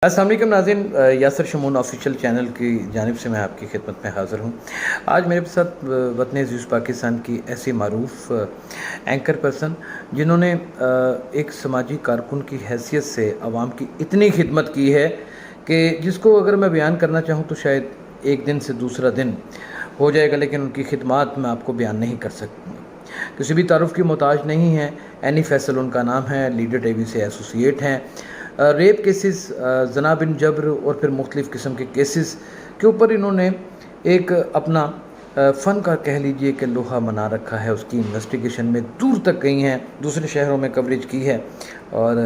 अस्सलाम वालेकुम नाज़रीन, यासर शमून ऑफिशियल चैनल की जानिब से मैं आपकी खिदमत में हाज़िर हूँ। आज मेरे साथ वतन अज़ीज़ पाकिस्तान की ऐसी मारूफ़ एंकर पर्सन जिन्होंने एक समाजी कारकुन की हैसियत से आवाम की इतनी खिदमत की है कि जिसको अगर मैं बयान करना चाहूँ तो शायद एक दिन से दूसरा दिन हो जाएगा, लेकिन उनकी खिदमत मैं आपको बयान नहीं कर सकूँगा। किसी भी तारुफ़ की मोहताज नहीं है। एनी फैसल उनका नाम है, लीडर टीवी से एसोसिएट हैं। रेप केसेस, जना बिन जबर और फिर मुख्तलिफ़ किस्म के केसेस के ऊपर इन्होंने एक अपना फ़न का कह लीजिए कि लोहा मना रखा है। उसकी इन्वेस्टिगेशन में दूर तक गई हैं, दूसरे शहरों में कवरेज की है और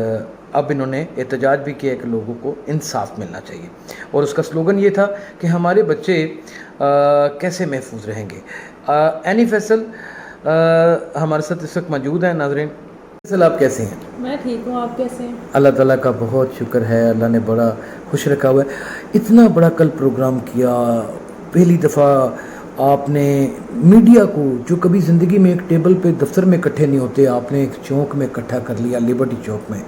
अब इन्होंने एहतजाज भी किया कि लोगों को इंसाफ मिलना चाहिए। और उसका स्लोगन ये था कि हमारे बच्चे कैसे महफूज रहेंगे। एनी फैसल हमारे साथ इस वक्त मौजूद हैं। नाज़रीन, फैसल आप कैसे हैं? मैं ठीक हूँ, आप कैसे हैं? अल्लाह ताला का बहुत शुक्र है, अल्लाह ने बड़ा खुश रखा हुआ है। इतना बड़ा कल प्रोग्राम किया, पहली दफ़ा आपने मीडिया को, जो कभी ज़िंदगी में एक टेबल पे दफ्तर में इकट्ठे नहीं होते, आपने एक चौक में इकट्ठा कर लिया, लिबर्टी चौक में,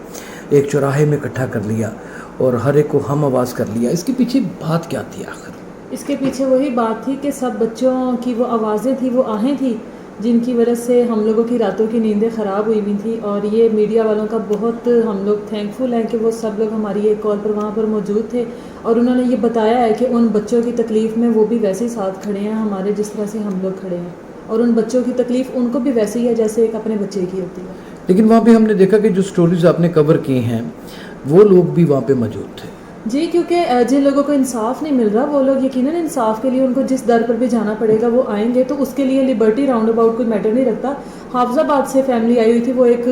एक चौराहे में इकट्ठा कर लिया और हर एक को हम आवाज़ कर लिया। इसके पीछे बात क्या थी आखिर? इसके पीछे वही बात थी कि सब बच्चों की वो आवाज़ें थी, वो आहें थी जिनकी वजह से हम लोगों की रातों की नींदें ख़राब हुई हुई थी। और ये मीडिया वालों का बहुत हम लोग थैंकफुल हैं कि वो सब लोग हमारी एक कॉल पर वहाँ पर मौजूद थे और उन्होंने ये बताया है कि उन बच्चों की तकलीफ़ में वो भी वैसे ही साथ खड़े हैं हमारे, जिस तरह से हम लोग खड़े हैं, और उन बच्चों की तकलीफ़ उनको भी वैसे ही है जैसे एक अपने बच्चे की होती है। लेकिन वहाँ पे हमने देखा कि जो स्टोरीज़ आपने कवर की हैं वो लोग भी वहाँ पे मौजूद थे। जी, क्योंकि जिन लोगों को इंसाफ नहीं मिल रहा वो लोग यकीनन इंसाफ के लिए उनको जिस दर पर भी जाना पड़ेगा वो आएंगे, तो उसके लिए लिबर्टी राउंड अबाउट कोई मैटर नहीं रखता। हाफिज़ाबाद से फैमिली आई हुई थी, वो एक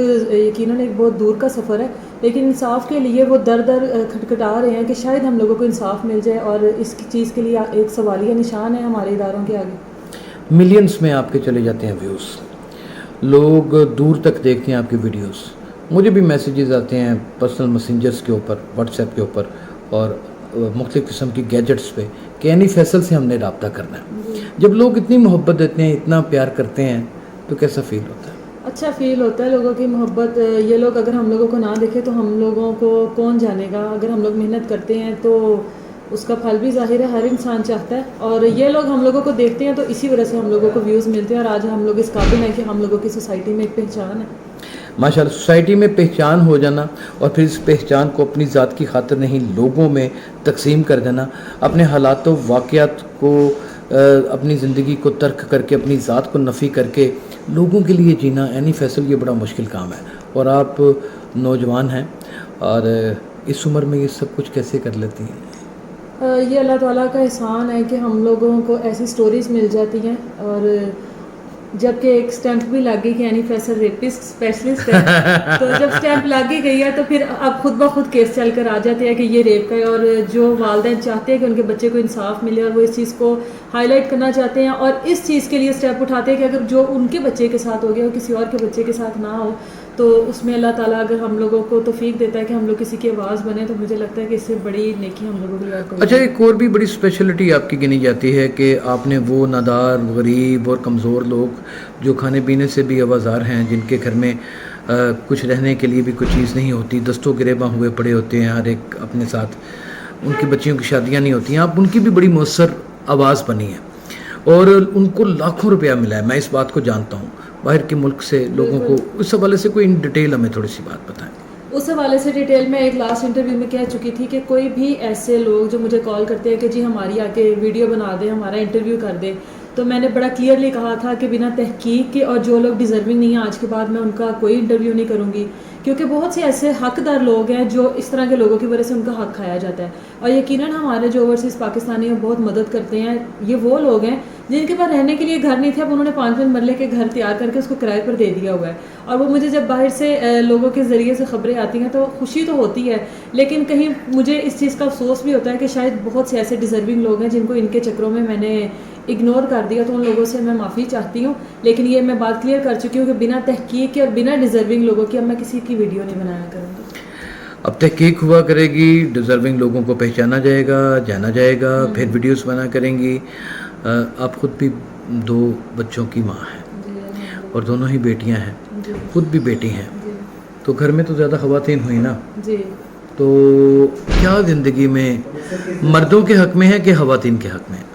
यकीनन एक बहुत दूर का सफ़र है, लेकिन इंसाफ के लिए वो दर दर खटखटा रहे हैं कि शायद हम लोगों को इंसाफ मिल जाए। और इस चीज़ के लिए एक सवालिया निशान है हमारे इदारों के आगे। मिलियंस में आपके चले जाते हैं व्यूज़, लोग दूर तक देखते हैं आपकी वीडियोस। मुझे भी मैसेजेस आते हैं पर्सनल मैसेंजर्स के ऊपर, व्हाट्सएप के ऊपर और मुख्तलिफ़ किस्म की गैजेट्स पे कि एनी फैसल से हमने रब्ता करना है। जब लोग इतनी मोहब्बत देते हैं, इतना प्यार करते हैं, तो कैसा फ़ील होता है? अच्छा फ़ील होता है लोगों की मोहब्बत। ये लोग अगर हम लोगों को ना देखे तो हम लोगों को कौन जानेगा। अगर हम लोग मेहनत करते हैं तो उसका फल भी ज़ाहिर है, हर इंसान चाहता है। और ये लोग हम लोगों को देखते हैं तो इसी वजह से हम लोगों को व्यूज़ मिलते हैं और आज हम लोग इस काबिल हैं कि हम लोगों की सोसाइटी में एक पहचान है। माशाल्लाह, सोसाइटी में पहचान हो जाना और फिर इस पहचान को अपनी ज़ात की खातिर नहीं लोगों में तकसीम कर देना, अपने हालात व वाक़यात को अपनी ज़िंदगी को तर्क करके, अपनी ज़ात को नफ़ी करके लोगों के लिए जीना, एनी फैसल, ये बड़ा मुश्किल काम है। और आप नौजवान हैं और इस उम्र में ये सब कुछ कैसे कर लेती हैं? ये अल्लाह ताला का एहसान है कि हम लोगों को ऐसी स्टोरीज़ मिल जाती हैं। और जबकि एक स्टैंप भी लग गई कि एनी फैसल रेपिस्ट स्पेशलिस्ट है तो जब स्टैंप लग ही गई है तो फिर अब खुद ब खुद केस चल कर आ जाते हैं कि ये रेप का है। और जो वालिदैन चाहते हैं कि उनके बच्चे को इंसाफ मिले और वो इस चीज़ को हाईलाइट करना चाहते हैं और इस चीज़ के लिए स्टेप उठाते हैं कि अगर जो उनके बच्चे के साथ हो गया वो किसी और के बच्चे के साथ ना हो, तो उसमें अल्लाह ताला अगर हम लोगों को तौफीक देता है कि हम लोग किसी की आवाज़ बने, तो मुझे लगता है कि इससे बड़ी नेकी हम लोगों के लिए और कोई। अच्छा, एक और भी बड़ी स्पेशलिटी आपकी गिनी जाती है कि आपने वो नादार, गरीब और कमज़ोर लोग जो खाने पीने से भी आवाज़ार हैं, जिनके घर में कुछ रहने के लिए भी कोई चीज़ नहीं होती, दस्तों गिरेबां हुए पड़े होते हैं हर एक अपने साथ, उनकी बच्चियों की शादियाँ नहीं होती हैं, आप उनकी भी बड़ी मौसर आवाज़ बनी है और उनको लाखों रुपया मिला है। मैं इस बात को जानता हूँ, बाहर के मुल्क से लोगों को। उस हवाले से कोई इन डिटेल हमें थोड़ी सी बात बताएं। उस हवाले से डिटेल में एक लास्ट इंटरव्यू में कह चुकी थी कि कोई भी ऐसे लोग जो मुझे कॉल करते हैं कि जी हमारी आके वीडियो बना दे, हमारा इंटरव्यू कर दे, तो मैंने बड़ा क्लियरली कहा था कि बिना तहकीक के और जो लोग डिज़र्विंग नहीं हैं आज के बाद मैं उनका कोई इंटरव्यू नहीं करूँगी, क्योंकि बहुत से ऐसे हकदार लोग हैं जो इस तरह के लोगों की वजह से उनका हक खाया जाता है। और यकीनन हमारे जो ओवरसीज़ पाकिस्तानी हैं बहुत मदद करते हैं। ये वो लोग हैं जिनके पास रहने के लिए घर नहीं थे, अब उन्होंने 5 मरले के घर तैयार करके उसको किराए पर दे दिया हुआ है। और वो मुझे जब बाहर से लोगों के ज़रिए से ख़बरें आती हैं तो खुशी तो होती है, लेकिन कहीं मुझे इस चीज़ का अफसोस भी होता है कि शायद बहुत से ऐसे डिज़र्विंग लोग हैं जिनको इनके चक्रों में मैंने इग्नोर कर दिया, तो उन लोगों से मैं माफ़ी चाहती हूँ। लेकिन ये मैं बात क्लियर कर चुकी हूँ कि बिना तहकीक के और बिना डिज़र्विंग लोगों की अब मैं किसी की वीडियो नहीं बनाया करूँगी। अब तहकीक हुआ करेगी, डिज़र्विंग लोगों को पहचाना जाएगा, जाना जाएगा, फिर वीडियोस बना करेंगी। आप खुद भी 2 बच्चों की माँ हैं और दोनों ही बेटियां हैं, खुद भी बेटी हैं, तो घर में तो ज़्यादा ख़वातीन हुई ना। जी, تو کیا زندگی میں مردوں کے حق میں ہے کہ خواتین کے حق میں ہے؟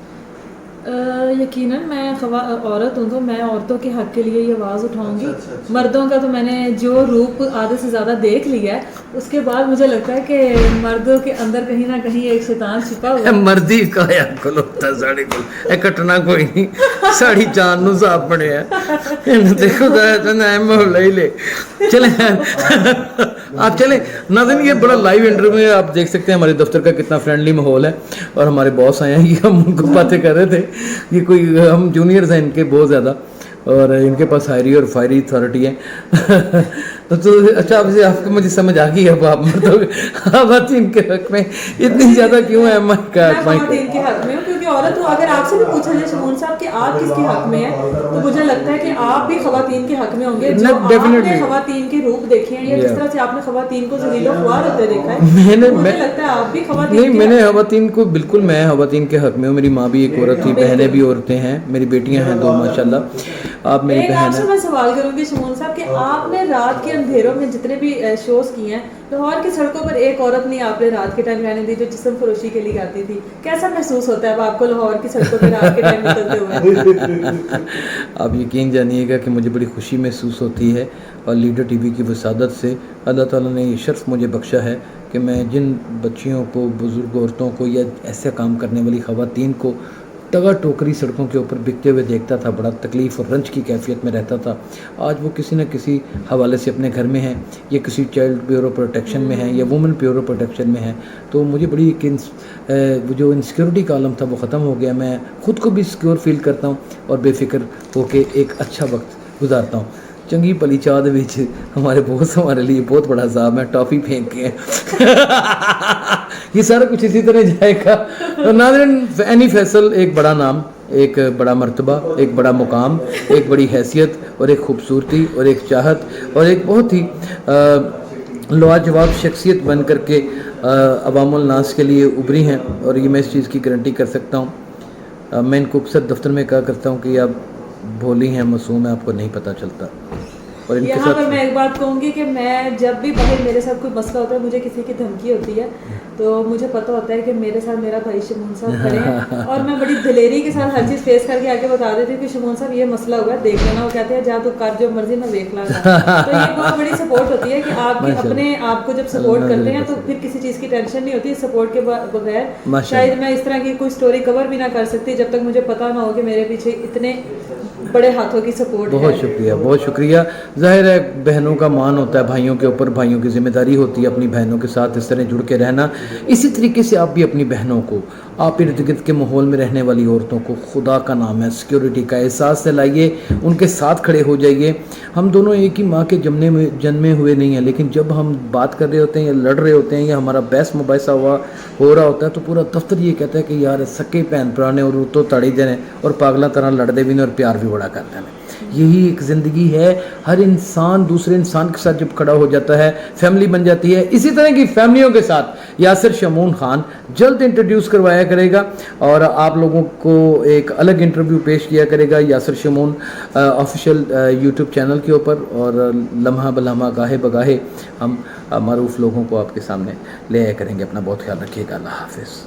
یقیناً میں عورت ہوں تو میں عورتوں کے حق کے لیے یہ آواز اٹھاؤں گی. مردوں کا تو میں نے جو روپ آدھے سے زیادہ دیکھ لیا ہے, اس کے بعد مجھے لگتا ہے کہ مردوں کے اندر کہیں نہ کہیں ایک شیطان چھپا ہوا ہے. مردی کا یا کھلوتا ساڑی کھل کٹنا کوئی نہیں, ساڑی جان نو صاف پڑے ہیں دیکھو محلہ ہی لے. چلیں آپ چلیں ناظرین, یہ بڑا لائیو انٹرویو ہے, آپ دیکھ سکتے ہیں ہمارے دفتر کا کتنا فرینڈلی ماحول ہے, اور ہمارے باس آئے ہیں, یہ ہم ان کو باتیں کر رہے تھے, یہ کوئی ہم جونیئرز ہیں ان کے بہت زیادہ, اور ان کے پاس ہائری اور فائری اتھارٹی ہے. تو اچھا آپ کو مجھے سمجھ آ گئی, اب آپ مردوں خواتین کے حق میں اتنی زیادہ کیوں ہے؟ میں خواتین کے حق میں ہوں کیونکہ عورت ہوں. اگر آپ سے بھی پوچھا جائے شمون صاحب کہ آپ کس کے حق میں ہیں, تو مجھے لگتا ہے کہ آپ بھی خواتین کے حق میں ہوں گے. جو آپ نے خواتین کے روپ دیکھے ہیں یا جس طرح سے آپ نے خواتین کو ذلیل و خوار ہوتے دیکھا ہے, مجھے لگتا ہے آپ بھی خواتین. نہیں, میں نے خواتین کو بالکل, میں خواتین کے حق میں ہوں. میری ماں بھی ایک عورت تھی, بہنیں بھی عورتیں ہیں, میری بیٹیاں ہیں 2 ماشاءاللہ. آپ میری بہن ہیں. آپ سے میں سوال کروں گی شمون صاحب کہ آپ نے رات کے اندھیروں میں جتنے بھی شوز کیے ہیں, لاہور کی سڑکوں پر ایک عورت نہیں آپ نے رات کے ٹائم رہنے دی جو جسم فروشی کے لیے آتی تھی. کیسا محسوس ہوتا ہے اب آپ کو لاہور کی سڑکوں پہ رات کے ٹائم نکلتے ہوئے؟ آپ یقین جانیے گا کہ مجھے بڑی خوشی محسوس ہوتی ہے, اور لیڈر ٹی وی کی وسادت سے اللہ تعالیٰ نے یہ شرف مجھے بخشا ہے کہ میں جن بچیوں کو, بزرگ عورتوں کو, یا ایسے کام کرنے والی خواتین کو ٹگا ٹوکری سڑکوں کے اوپر بکتے ہوئے دیکھتا تھا, بڑا تکلیف اور رنج کی کیفیت میں رہتا تھا, آج وہ کسی نہ کسی حوالے سے اپنے گھر میں ہیں, یا کسی چائلڈ بیورو پروٹیکشن میں ہیں, یا وومن بیورو پروٹیکشن میں ہیں. تو مجھے بڑی جو انسیکیورٹی کا عالم تھا وہ ختم ہو گیا. میں خود کو بھی سیکیور فیل کرتا ہوں اور بے فکر ہو کے ایک اچھا وقت گزارتا ہوں. چنگی پلی چاہ دے وچ ہمارے بہت ہمارے لیے بہت بڑا عذاب ہے, ٹافی پھینک کے یہ سارا کچھ اسی طرح جائے گا. ناظرین, اینی فیصل ایک بڑا نام, ایک بڑا مرتبہ, ایک بڑا مقام, ایک بڑی حیثیت, اور ایک خوبصورتی, اور ایک چاہت, اور ایک بہت ہی لاجواب شخصیت بن کر کے عوام الناس کے لیے ابھری ہیں, اور یہ میں اس چیز کی گارنٹی کر سکتا ہوں. میں ان کو اکثر دفتر میں کہا کرتا ہوں کہ آپ بھولی ہیں, معصوم ہیں, آپ کو نہیں پتہ چلتا. اور ان کے یہاں پر میں ایک بات کہوں گی کہ میں جب بھی باہر میرے ساتھ کوئی مسئلہ ہوتا ہے, مجھے کسی کی دھمکی ہوتی ہے, تو مجھے پتہ ہوتا ہے کہ میرے ساتھ میرا بھائی شمون صاحب کھڑے ہیں, اور میں بڑی دلیری کے ساتھ ہر چیز فیس کر کے آگے بتا دیتی ہوں کہ شمون صاحب یہ مسئلہ ہوا ہے, دیکھ لینا. وہ کہتے ہیں جا تو کر جو مرضی, میں دیکھ لاں گا. تو یہ بہت بڑی سپورٹ ہوتی ہے کہ آپ اپنے آپ کو جب سپورٹ کرتے ہیں تو پھر کسی چیز کی ٹینشن نہیں ہوتی. سپورٹ کے بغیر شاید میں اس طرح کی کوئی سٹوری کور بھی نہ کر سکتی جب تک مجھے پتہ نہ ہو کہ میرے پیچھے اتنے بڑے ہاتھوں کی سپورٹ ہے. بہت شکریہ, بہت شکریہ. ظاہر ہے بہنوں کا مان ہوتا ہے بھائیوں کے اوپر, بھائیوں کی ذمہ داری ہوتی ہے اپنی بہنوں کے ساتھ اس طرح جڑ کے رہنا. اسی طریقے سے آپ بھی اپنی بہنوں کو, آپ ارد گرد کے ماحول میں رہنے والی عورتوں کو, خدا کا نام ہے, سیکیورٹی کا احساس دلائیے, ان کے ساتھ کھڑے ہو جائیے. ہم دونوں ایک ہی ماں کے جنمے ہوئے نہیں ہیں, لیکن جب ہم بات کر رہے ہوتے ہیں یا لڑ رہے ہوتے ہیں یا ہمارا بحث مباحثہ ہو رہا ہوتا ہے, تو پورا دفتر یہ کہتا ہے کہ یار سکے بہن پرانے اور تو تڑی دینے, اور پاگلا طرح لڑتے بھی نہیں اور پیار بھی بڑا کرتے ہیں. یہی ایک زندگی ہے. ہر انسان دوسرے انسان کے ساتھ جب کھڑا ہو جاتا ہے فیملی بن جاتی ہے. اسی طرح کی فیملیوں کے ساتھ یاسر شمون خان جلد انٹروڈیوس کروایا کرے گا, اور آپ لوگوں کو ایک الگ انٹرویو پیش کیا کرے گا Yasir Shamoon official YouTube channel کے اوپر, اور لمحہ بلمحہ گاہے بگاہے ہم معروف لوگوں کو آپ کے سامنے لے آیا کریں گے. اپنا بہت خیال رکھیے گا. اللہ حافظ.